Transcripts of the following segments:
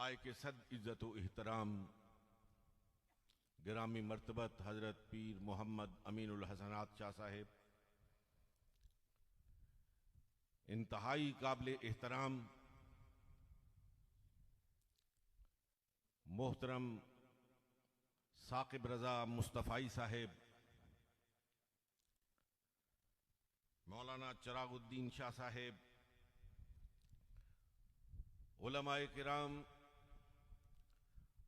लायक सद इज़्ज़त व एहतराम गिरामी मर्तबत हज़रत पीर मोहम्मद अमीनुल हसनात शाह साहिब, इंतहाई काबिल एहतराम मोहतरम साकिब रज़ा मुस्तफ़ाई साहिब, मौलाना चिरागुद्दीन शाह साहिब, उलमाए किराम,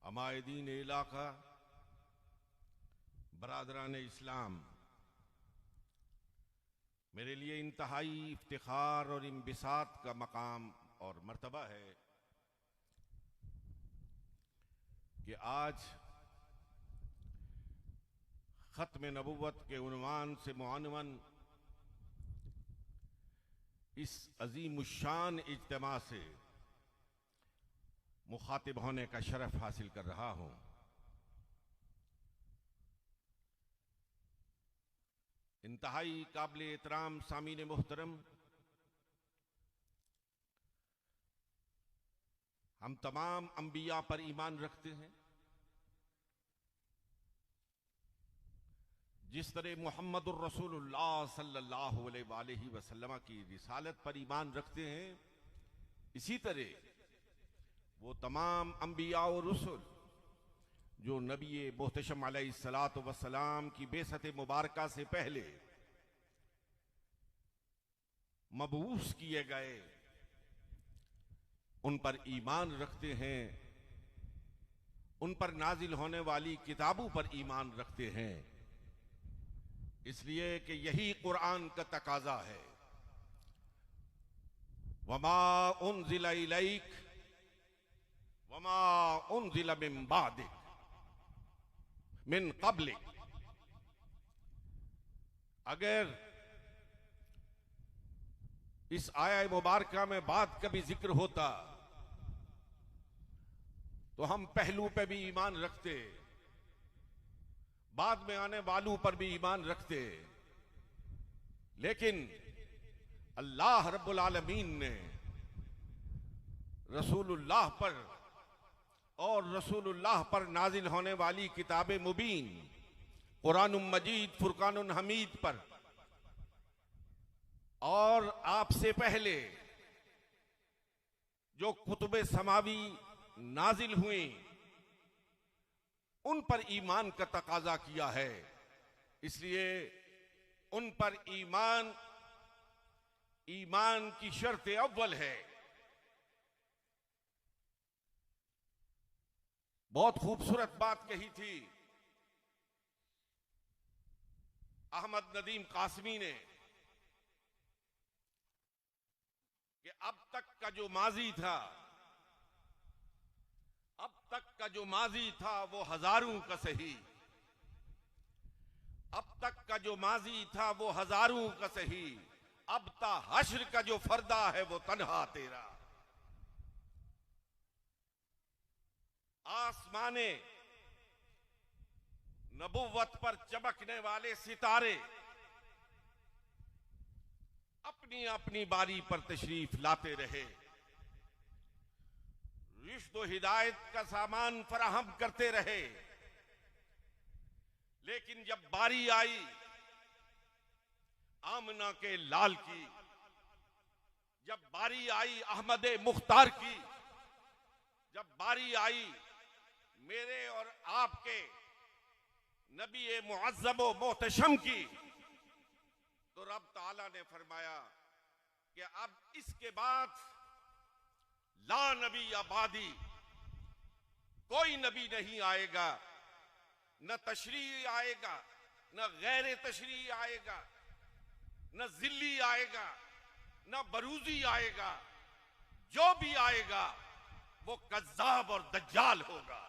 अमायदीन इलाका, बरादरान इस्लाम, मेरे लिए इंतहाई इफ्तिखार और इंबिसात का मकाम और मर्तबा है कि आज ख़त्म नबुव्वत के उन्वान से मुअन्वन इस अज़ीमुश्शान इज्तिमा से मुखातिब होने का शरफ हासिल कर रहा हूं। इंतहाई काबिल एहतराम सामीन मोहतरम, हम तमाम अंबिया पर ईमान रखते हैं। जिस तरह मुहम्मदुर रसूलुल्लाह सल्लल्लाहु अलैहि वसल्लम की रिसालत पर ईमान रखते हैं, इसी तरह वो तमाम अंबिया और रसूल जो नबी मुहतशम अलैहिस्सलातु वस्सलाम की बेसत मुबारका से पहले मबऊस किए गए, उन पर ईमान रखते हैं, उन पर नाजिल होने वाली किताबों पर ईमान रखते हैं, इसलिए कि यही कुरान का तकाजा है। वमा उन्ज़िला इलैक वमा उन्ज़िला मिन बादिक मिन क़ब्लिक। अगर इस आया मुबारका में बात कभी जिक्र होता तो हम पहलू पे भी ईमान रखते, बाद में आने वालों पर भी ईमान रखते, लेकिन अल्लाह रब्बुल आलमीन ने रसूलुल्लाह पर और रसूलुल्लाह पर नाजिल होने वाली किताब मुबीन कुरानुल मजीद, फुरकानुल हमीद पर और आपसे पहले जो कुतुबे समावी नाजिल हुई उन पर ईमान का तकाजा किया है। इसलिए उन पर ईमान की शर्त अव्वल है। बहुत खूबसूरत बात कही थी अहमद नदीम कासमी ने कि अब तक का जो माजी था, अब तक का जो माजी था वो हजारों का सही, अब तक का जो माजी था वो हजारों का सही, अब ता हश्र का जो फर्दा है वो तन्हा तेरा। आसमाने नबुव्वत पर चमकने वाले सितारे अपनी अपनी बारी पर तशरीफ लाते रहे, रिश्त व हिदायत का सामान फराहम करते रहे, लेकिन जब बारी आई आमना के लाल की, जब बारी आई अहमद मुख्तार की, जब बारी आई मेरे और आपके नबी मुअज़्ज़म व मोहतशम की, तो रब ताला ने फरमाया कि अब इसके बाद ला नबी आबादी, कोई नबी नहीं आएगा, न तशरी आएगा, न गैर तशरी आएगा, न जिल्ली आएगा, न बरूजी आएगा, जो भी आएगा वो कज़्ज़ाब और दज्जाल होगा।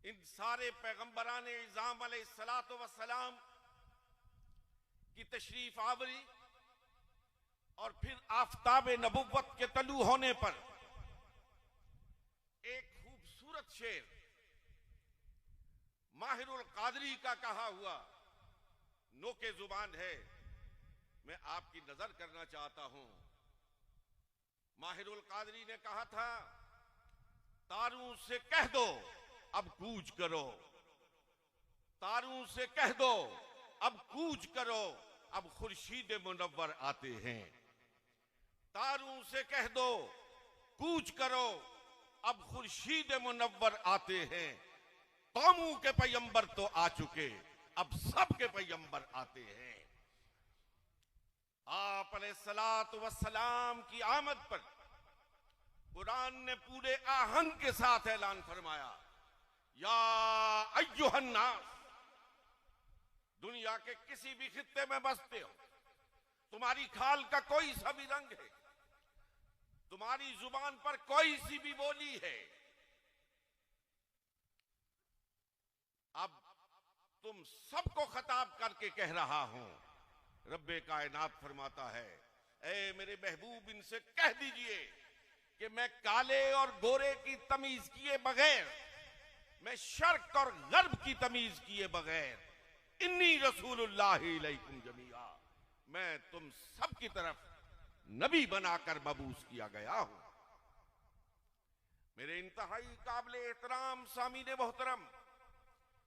इन सारे पैगंबराने इज़ाम अलैहिस्सलातु वस्सलाम की तशरीफ आवरी और फिर आफताब नबुव्वत के तलू होने पर एक खूबसूरत शेर माहिरुल कादरी का कहा हुआ नोके जुबान है, मैं आपकी नजर करना चाहता हूं। माहिरुल कादरी ने कहा था, तारों से कह दो अब कूच करो, तारों से कह दो अब कूच करो, अब खुर्शीद मुनव्वर आते हैं। तारों से कह दो कूच करो, अब खुर्शीद मुनव्वर आते हैं। कौमों के पैगंबर तो आ चुके, अब सबके पैगंबर आते हैं। आप अलैहिस्सलातु वस्सलाम की आमद पर कुरान ने पूरे आहंग के साथ ऐलान फरमाया, या अय्युहन नास, दुनिया के किसी भी खित्ते में बसते हो, तुम्हारी खाल का कोई सा भी रंग है, तुम्हारी जुबान पर कोई सी भी बोली है, अब तुम सबको खिताब करके कह रहा हूं। रब्बे कायनात फरमाता है, ए मेरे महबूब, इनसे कह दीजिए कि मैं काले और गोरे की तमीज किए बगैर, मैं शर्क और गर्ब की तमीज किए बगैर, इन्नी रसूलुल्लाहि अलैकुम जमीआ, मैं तुम सब की तरफ नबी बनाकर मबूस किया गया हूं। मेरे इंतहाई काबिल एहतराम सामीने मोहतरम,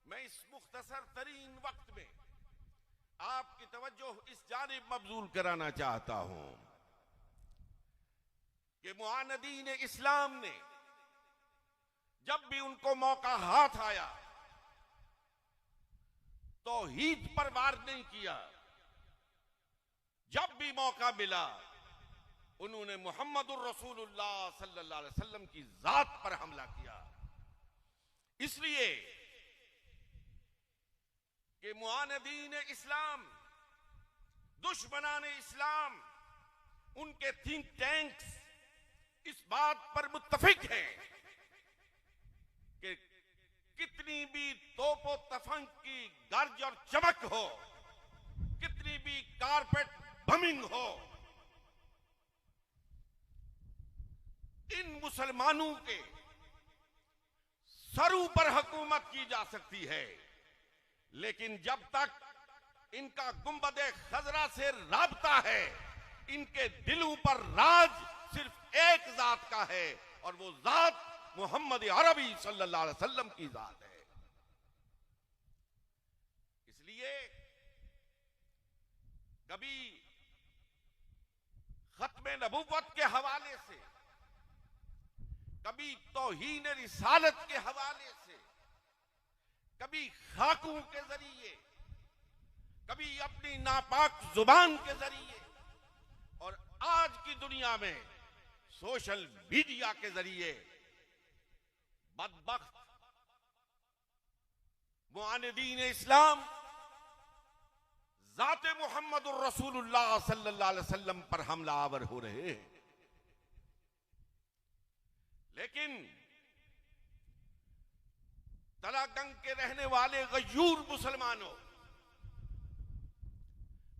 मैं इस मुख्तसर तरीन वक्त में आपकी तवज्जो इस जानिब मबजूल कराना चाहता हूं कि मुआनदीन इस्लाम ने जब भी उनको मौका हाथ आया तौहीद पर वार नहीं किया। जब भी मौका मिला उन्होंने मुहम्मदुर रसूलुल्लाह सल्लल्लाहु अलैहि वसल्लम की जात पर हमला किया। इसलिए कि मुआनदीन इस्लाम, दुश्मनाने इस्लाम, उनके थिंक टैंक्स इस बात पर मुत्तफिक हैं कि कितनी भी तोपो तफंग की गर्ज और चमक हो, कितनी भी कारपेट बमिंग हो, इन मुसलमानों के सरू पर हुकूमत की जा सकती है, लेकिन जब तक इनका गुंबदे खजरा से राबता है, इनके दिलों पर राज सिर्फ एक जात का है, और वो जात मोहम्मद अरबी सल्लल्लाहु अलैहि वसल्लम की जात है। इसलिए कभी खत्मे नबुव्वत के हवाले से, कभी तौहीन रिसालत के हवाले से, कभी खाकों के जरिए, कभी अपनी नापाक जुबान के जरिए, और आज की दुनिया में सोशल मीडिया के जरिए बदबख्त मुआनिदीन इस्लाम जाते मुहम्मदुर रसूलुल्लाह सल्लल्लाहु अलैहि वसल्लम पर हमलावर हो रहे हैं। लेकिन तलागंग के रहने वाले गयूर मुसलमानों,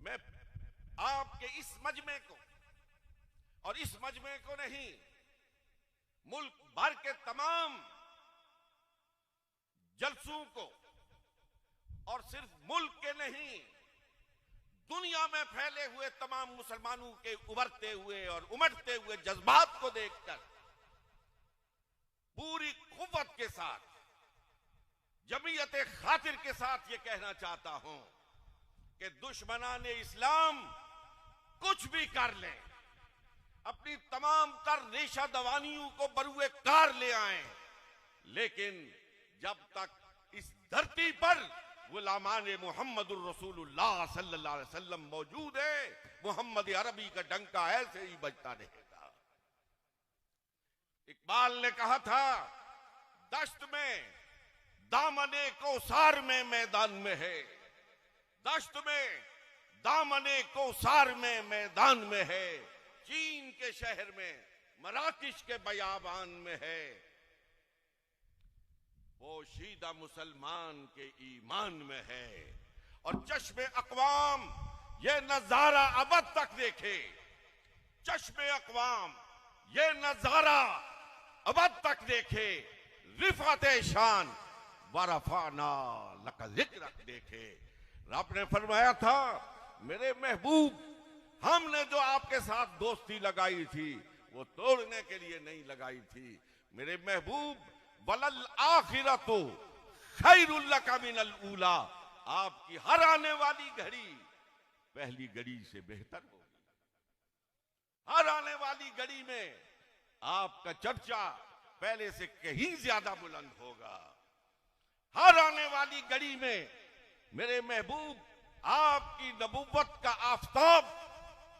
मैं आपके इस मजमे को, और इस मजमे को नहीं, मुल्क भर के तमाम जलसों को, और सिर्फ मुल्क के नहीं दुनिया में फैले हुए तमाम मुसलमानों के उभरते हुए और उमड़ते हुए जज्बात को देखकर पूरी कुव्वत के साथ, जमीयत खातिर के साथ ये कहना चाहता हूं कि दुश्मनाने इस्लाम कुछ भी कर ले, अपनी तमाम तर रेशा दवानियों को बरुए कार ले आए, लेकिन जब तक इस धरती पर गुलामाने मुहम्मदुर रसूलुल्लाह सल्लल्लाहु अलैहि वसल्लम मौजूद है, मोहम्मद अरबी का डंका ऐसे ही बजता रहेगा। इकबाल ने कहा था, दश्त में दामने कौसार में मैदान में है, दश्त में दामने कौसार में मैदान में है, चीन के शहर में मराकिश के बयाबान में है, पोशीदा मुसलमान के ईमान में है। और चश्मे अक़वाम ये नजारा अबद तक देखे, चश्मे अक़वाम ये नजारा अबद तक देखे, रिफात शान वरफाना लका ज़िक्र देखे। रब ने फरमाया था, मेरे महबूब, हमने जो आपके साथ दोस्ती लगाई थी वो तोड़ने के लिए नहीं लगाई थी। मेरे महबूब, वलल आखिरतु खैरुल लका मिनल ऊला, आपकी हर आने वाली घड़ी पहली घड़ी से बेहतर होगी। हर आने वाली घड़ी में आपका चर्चा पहले से कहीं ज्यादा बुलंद होगा। हर आने वाली घड़ी में मेरे महबूब, आपकी नबुव्वत का आफताब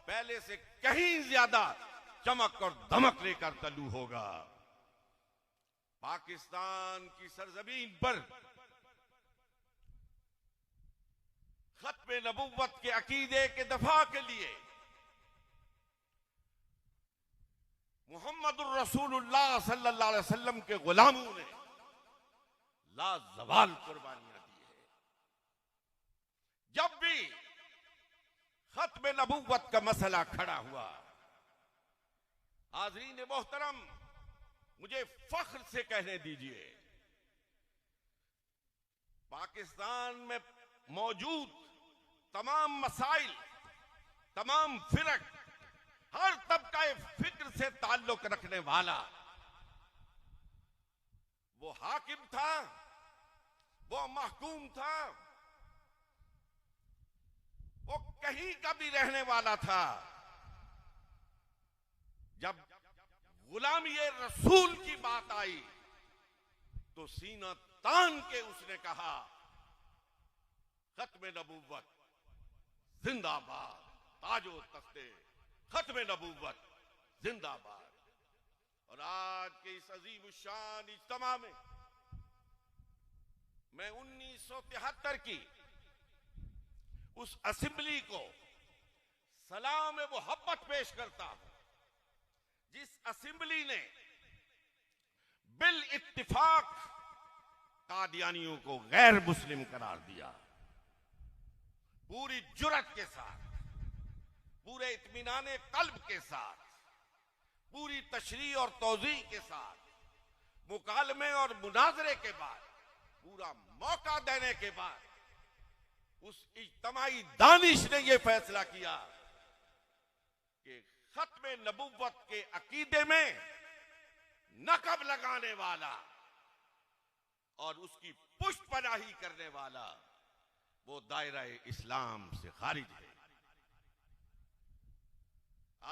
पहले से कहीं ज्यादा चमक और दमक लेकर तलू होगा। पाकिस्तान की सरजमीन पर खत्म नबुव्वत के अकीदे के दफा के लिए मुहम्मदुर रसूलुल्लाह सल्लल्लाहु अलैहि वसल्लम के गुलामों ने लाजवाल कुर्बानियां दी है। जब भी खत्म नबुव्वत का मसला खड़ा हुआ, हाज़रीन मोहतरम, मुझे फख्र से कहने दीजिए, पाकिस्तान में मौजूद तमाम मसाइल, तमाम फिरक, हर तबका फिक्र से ताल्लुक रखने वाला वो हाकिम था, वो महकूम था, वो कहीं का भी रहने वाला था। जब गुलामी रसूल की बात आई तो सीना तान के उसने कहा, खत्म नबुव्वत जिंदाबाद, ताजो तख्ते खत्म नबुव्वत जिंदाबाद। और आज के इस अजीम शान इज्तिमा में मैं 1973 की उस असेंबली को सलाम मोहब्बत पेश करता हूं, जिस असेंबली ने बिल इत्तिफाक कादियानियों को गैर मुस्लिम करार दिया। पूरी जुर्रत के साथ, पूरे इत्मीनाने कल्ब के साथ, पूरी तशरीह और तौज़ीह के साथ, मुकालमे और मुनाजरे के बाद, पूरा मौका देने के बाद उस इज्तिमाई दानिश ने यह फैसला किया कि खत्म नबुव्वत के अकीदे में नकब लगाने वाला और उसकी पुष्टपनाही करने वाला वो दायरा इस्लाम से खारिज है।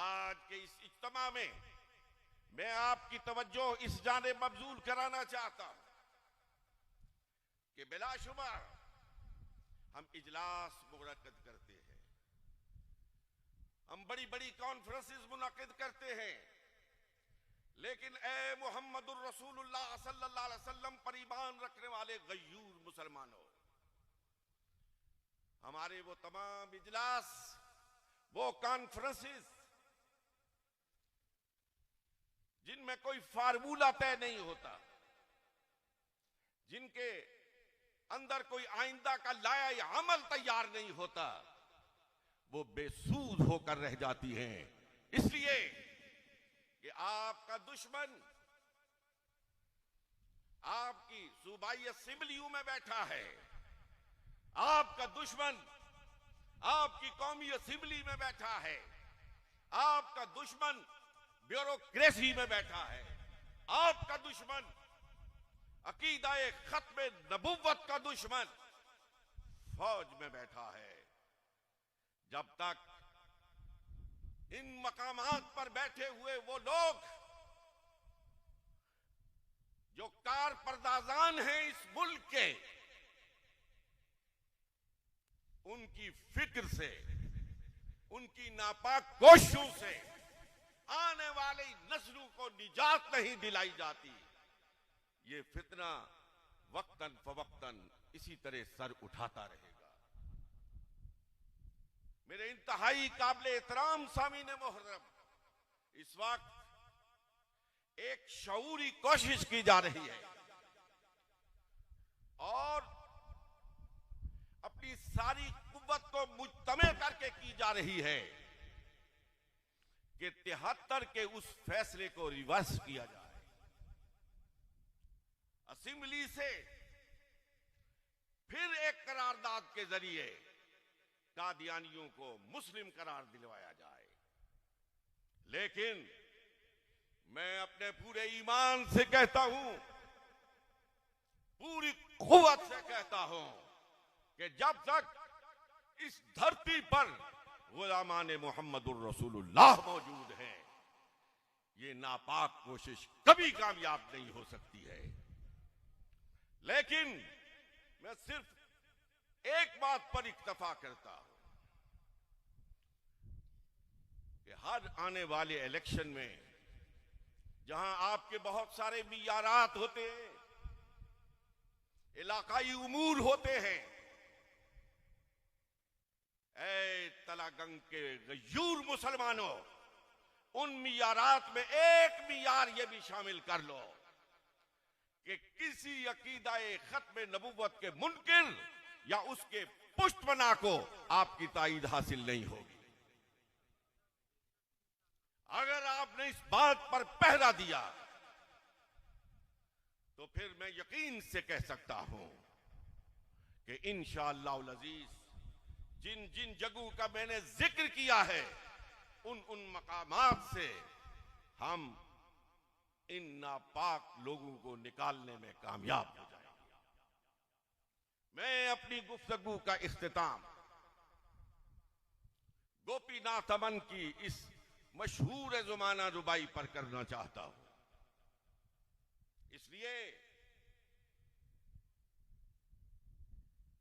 आज के इस इज्तिमा में मैं आपकी तवज्जो इस जाने मबजूल कराना चाहता हूं कि बिलाशुबा हम इजलास मुनक्किद करते हैं, हम बड़ी बड़ी कॉन्फ्रेंसेस मुनक्किद करते हैं, लेकिन ए मुहम्मदुर रसूलुल्लाह सल्लल्लाहु अलैहि वसल्लम पर ईमान रखने वाले गयूर मुसलमानों, हमारे वो तमाम इजलास, वो कॉन्फ्रेंसेस जिनमें कोई फार्मूला तय नहीं होता, जिनके अंदर कोई आइंदा का लाया अमल तैयार नहीं होता, वो बेसूद होकर रह जाती हैं। इसलिए कि आपका दुश्मन आपकी सूबाई असेंबलियों में बैठा है, आपका दुश्मन आपकी कौमी असेंबली में बैठा है, आपका दुश्मन ब्यूरोक्रेसी में बैठा है, आपका दुश्मन अकीदाए खत्म नबुव्वत का दुश्मन फौज में बैठा है। जब तक इन मकामात पर बैठे हुए वो लोग जो कार पर्दाजान हैं इस मुल्क के, उनकी फिक्र से, उनकी नापाक कोशिशों से आने वाली नस्लों को निजात नहीं दिलाई जाती, ये फितना वक्तन फवक्तन इसी तरह सर उठाता रहेगा। मेरे इंतहाई काबिल एहतराम सामीन मोहतरम, इस वक्त एक शऊरी कोशिश की जा रही है और अपनी सारी कुव्वत को मुज्तमे करके की जा रही है कि 73 के उस फैसले को रिवर्स किया जाए, असेंबली से फिर एक करारदाद के जरिए कादियानियों को मुस्लिम करार दिलवाया जाए। लेकिन मैं अपने पूरे ईमान से कहता हूं, पूरी कुव्वत से कहता हूं कि जब तक इस धरती पर गुलामान मुहम्मदुर रसूलुल्लाह मौजूद हैं, ये नापाक कोशिश कभी कामयाब नहीं हो सकती है। लेकिन मैं सिर्फ एक बात पर इक्तफा करता हूं कि हर आने वाले इलेक्शन में जहां आपके बहुत सारे मियारात होते हैं, इलाकाई उमूर होते हैं, ऐ तलागंग के गयूर मुसलमानों, उन मियारात में एक मियार ये भी शामिल कर लो कि किसी अकीदाए खत्म नबुव्वत के मुनकिर या उसके पुष्टपना को आपकी ताईद हासिल नहीं होगी। अगर आपने इस बात पर पहरा दिया तो फिर मैं यकीन से कह सकता हूं कि इंशाअल्लाह अज़ीज जिन जिन जगहों का मैंने जिक्र किया है, उन मकामात से हम इन नापाक लोगों को निकालने में कामयाब हो जाएंगे। मैं अपनी गुफ्तगू का इख्तिताम गोपीनाथ अमन की इस मशहूर जुमाना रुबाई पर करना चाहता हूं, इसलिए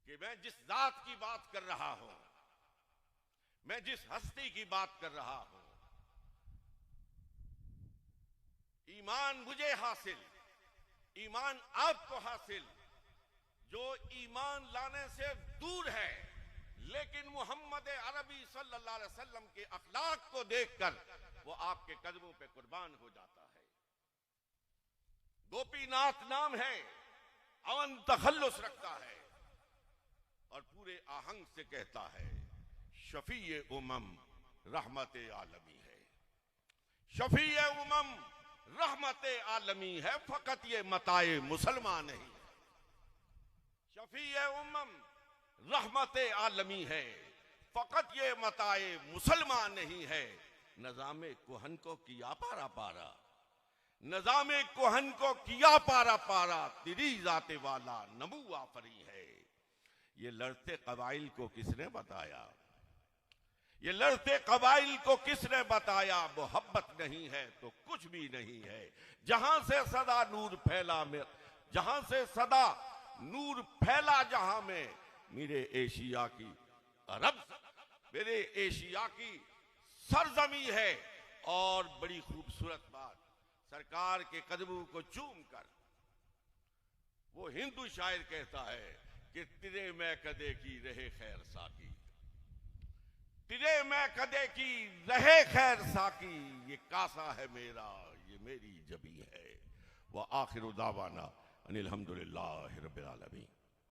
कि मैं जिस जात की बात कर रहा हूं, मैं जिस हस्ती की बात कर रहा हूं, ईमान मुझे हासिल, ईमान आपको हासिल, जो ईमान लाने से दूर है लेकिन मोहम्मद अरबी सल्लल्लाहु अलैहि वसल्लम के अखलाक को देखकर वो आपके कदमों पे कुर्बान हो जाता है। गोपीनाथ नाम है, अमन तखल्लुस रखता है और पूरे आहंग से कहता है शफीए उमम रहमत आलमी है, शफीए उमम रहमत आलमी है, फकत ये मताए मुसलमान नहीं है। शफीए उमम रहमत आलमी है, फकत ये मताए मुसलमान नहीं है। नज़ामे कुहन को किया पारा पारा, नज़ामे कुहन को किया पारा पारा, तेरी जाते वाला नमू आफरी है। ये लड़ते कबाइल को किसने बताया, ये लड़ते कबाइल को किसने बताया, मोहब्बत नहीं है तो कुछ भी नहीं है। जहां से सदा नूर फैला में, जहां से सदा नूर फैला जहां में, मेरे एशिया की अरब, मेरे एशिया की सरजमी है। और बड़ी खूबसूरत बात, सरकार के कदमों को चूम कर वो हिंदू शायर कहता है कि तिरे मैं कदे की रहे खैर साकी, तिरे मैं कदे की रहे खैर साकी, ये कासा है मेरा, ये मेरी जबी है। वह आखिर दावाना अनिल हम्दुलिल्लाहि रब्बिल आलमीन।